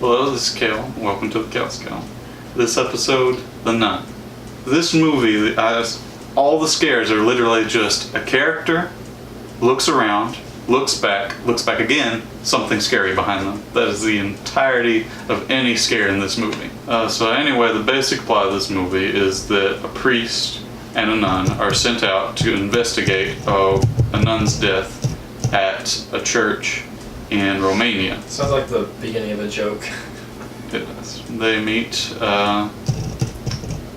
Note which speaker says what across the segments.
Speaker 1: Hello, this is Kale. Welcome to the Kale Scale. This episode, The Nun. This movie, all the scares are literally just a character looks around, looks back again, something scary behind them. That is the entirety of any scare in this movie. So anyway, the basic plot of this movie is that a priest and a nun are sent out to investigate a nun's death at a church in Romania.
Speaker 2: Sounds like the beginning of a joke.
Speaker 1: It does. They meet, I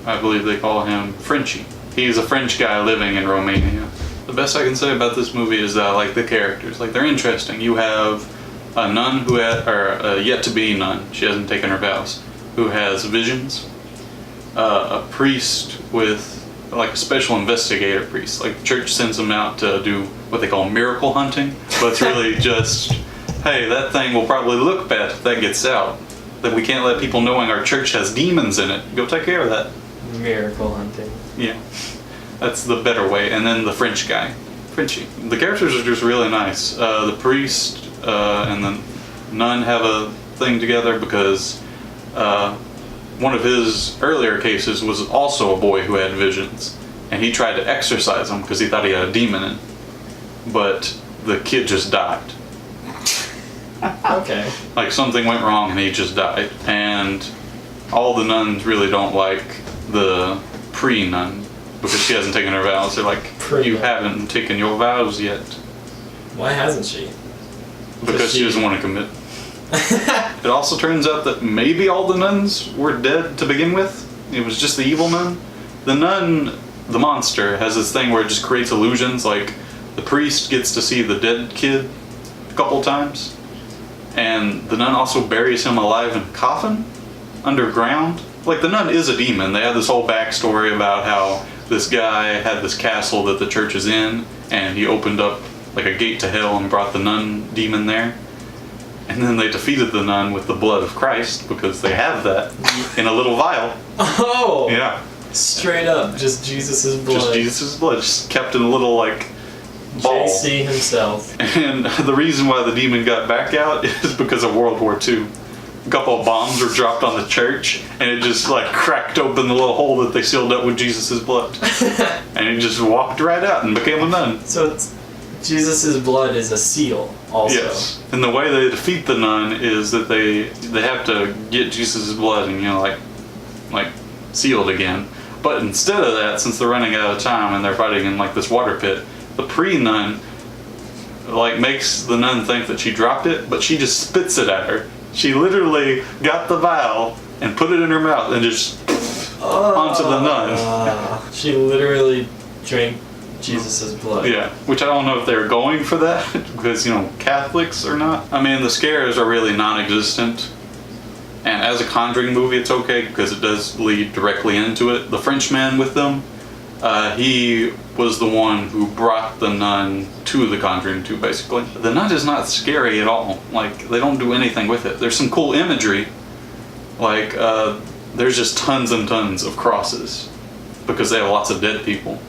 Speaker 1: believe they call him Frenchie. He's a French guy living in Romania. The best I can say about this movie is that I like the characters. Like, they're interesting. You have a nun a yet-to-be nun, she hasn't taken her vows, who has visions. A priest with, like, a special investigator priest. Like, the church sends him out to do what they call miracle hunting, but it's really just, hey, that thing will probably look bad if that gets out. That we can't let people knowing our church has demons in it. Go take care of that.
Speaker 2: Miracle hunting.
Speaker 1: Yeah. That's the better way. And then the French guy, Frenchie. The characters are just really nice. The priest and the nun have a thing together because one of his earlier cases was also a boy who had visions. And he tried to exorcise him because he thought he had a demon in. But the kid just died.
Speaker 2: Okay.
Speaker 1: Like, something went wrong and he just died. And all the nuns really don't like the pre-nun because she hasn't taken her vows. They're like, you haven't taken your vows yet.
Speaker 2: Why hasn't she?
Speaker 1: Because she doesn't want to commit. It also turns out that maybe all the nuns were dead to begin with. It was just the evil nun. The nun, the monster, has this thing where it just creates illusions. Like, the priest gets to see the dead kid a couple times. And the nun also buries him alive in a coffin underground. Like, the nun is a demon. They have this whole backstory about how this guy had this castle that the church is in, and he opened up like a gate to hell and brought the nun demon there. And then they defeated the nun with the blood of Christ, because they have that in a little vial.
Speaker 2: Oh!
Speaker 1: Yeah.
Speaker 2: Straight up, just Jesus' blood.
Speaker 1: Just Jesus' blood, just kept in a little, like, ball.
Speaker 2: JC himself.
Speaker 1: And the reason why the demon got back out is because of World War II. A couple of bombs were dropped on the church, and it just, like, cracked open the little hole that they sealed up with Jesus' blood. And he just walked right out and became a nun.
Speaker 2: So Jesus' blood is a seal, also.
Speaker 1: Yes. And the way they defeat the nun is that they have to get Jesus' blood and, like sealed again. But instead of that, since they're running out of time and they're fighting in, like, this water pit, the pre-nun, like, makes the nun think that she dropped it, but she just spits it at her. She literally got the vial and put it in her mouth and just onto the nun.
Speaker 2: She literally drank Jesus' blood.
Speaker 1: Yeah, which I don't know if they were going for that, because, Catholics or not. I mean, the scares are really non-existent. And as a Conjuring movie, it's okay, because it does lead directly into it. The Frenchman with them, he was the one who brought the nun to the Conjuring 2, basically. The nun is not scary at all. Like, they don't do anything with it. There's some cool imagery. Like, there's just tons and tons of crosses, because they have lots of dead people.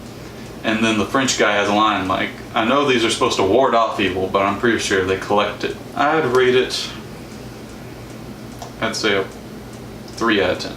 Speaker 1: And then the French guy has a line like, I know these are supposed to ward off evil, but I'm pretty sure they collect it. I'd rate it, I'd say a 3 out of 10.